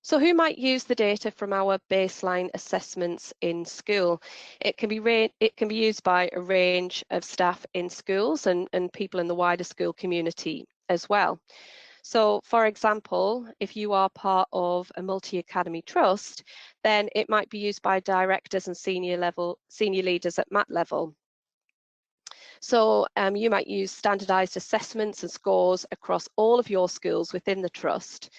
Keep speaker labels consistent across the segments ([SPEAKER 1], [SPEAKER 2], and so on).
[SPEAKER 1] So who might use the data from our baseline assessments in school? It can be used by a range of staff in schools and people in the wider school community as well. So for example, if you are part of a multi-academy trust, then it might be used by directors and senior leaders at MAT level. So you might use standardized assessments and scores across all of your schools within the trust.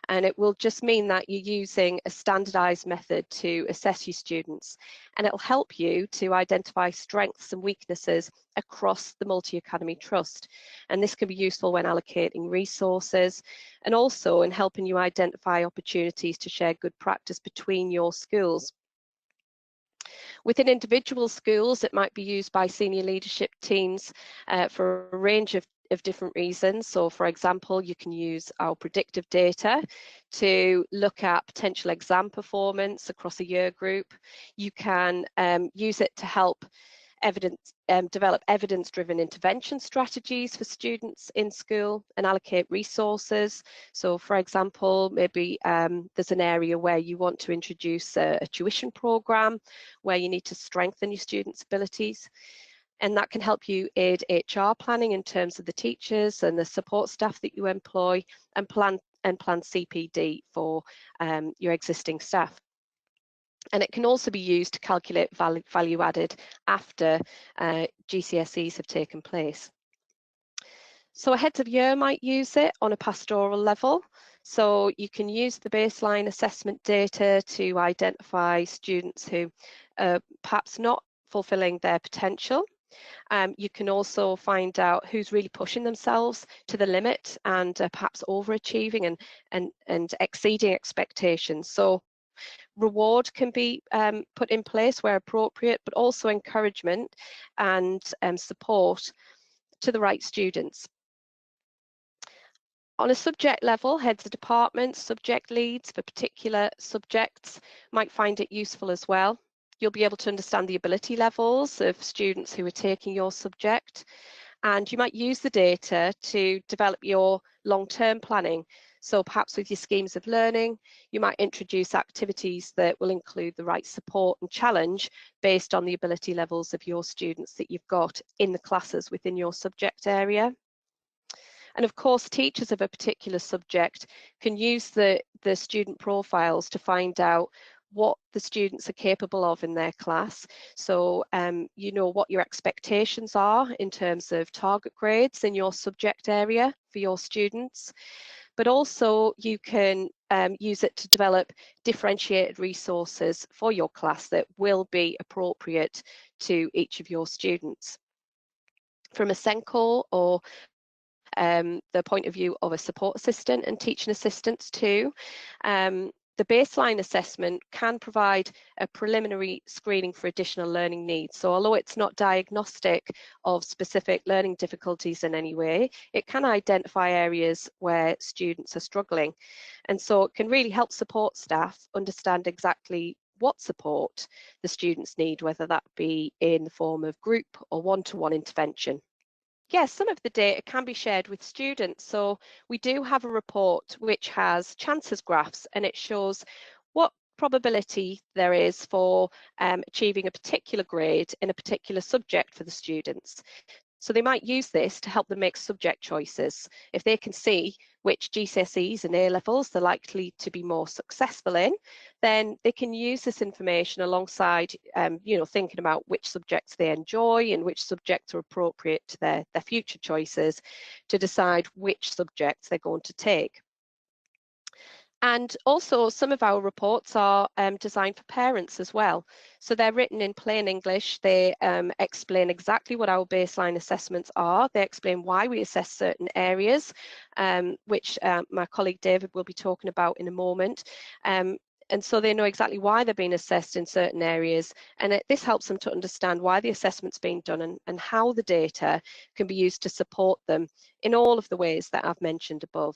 [SPEAKER 1] And it will just mean that you're using a standardized method to assess your students. And it'll help you to identify strengths and weaknesses across the multi-academy trust. And this can be useful when allocating resources and also in helping you identify opportunities to share good practice between your schools. Within individual schools, it might be used by senior leadership teams for a range of different reasons. So for example, you can use our predictive data to look at potential exam performance across a year group. You can use it to help develop evidence-driven intervention strategies for students in school and allocate resources. So for example, maybe there's an area where you want to introduce a tuition program where you need to strengthen your students' abilities. And that can help you aid HR planning in terms of the teachers and the support staff that you employ, and plan CPD for your existing staff. And it can also be used to calculate value added after GCSEs have taken place. So a heads of year might use it on a pastoral level. So you can use the baseline assessment data to identify students who are perhaps not fulfilling their potential. You can also find out who's really pushing themselves to the limit and perhaps overachieving and exceeding expectations. So reward can be put in place where appropriate, but also encouragement and support to the right students. On a subject level, heads of departments, subject leads for particular subjects might find it useful as well. You'll be able to understand the ability levels of students who are taking your subject, and you might use the data to develop your long-term planning. So perhaps with your schemes of learning, you might introduce activities that will include the right support and challenge based on the ability levels of your students that you've got in the classes within your subject area. And of course, teachers of a particular subject can use the student profiles to find out what the students are capable of in their class. So you know what your expectations are in terms of target grades in your subject area for your students. But also you can use it to develop differentiated resources for your class that will be appropriate to each of your students. From a SENCO or the point of view of a support assistant and teaching assistants too, the baseline assessment can provide a preliminary screening for additional learning needs. So although it's not diagnostic of specific learning difficulties in any way, it can identify areas where students are struggling. And so it can really help support staff understand exactly what support the students need, whether that be in the form of group or one-to-one intervention. Yes, some of the data can be shared with students. So we do have a report which has chances graphs, and it shows what probability there is for achieving a particular grade in a particular subject for the students. So they might use this to help them make subject choices. If they can see which GCSEs and A-levels they're likely to be more successful in, then they can use this information alongside, thinking about which subjects they enjoy and which subjects are appropriate to their future choices to decide which subjects they're going to take. And also some of our reports are designed for parents as well. So they're written in plain English. They explain exactly what our baseline assessments are. They explain why we assess certain areas, which my colleague David will be talking about in a moment. And so they know exactly why they're being assessed in certain areas. And this helps them to understand why the assessment's being done and how the data can be used to support them in all of the ways that I've mentioned above.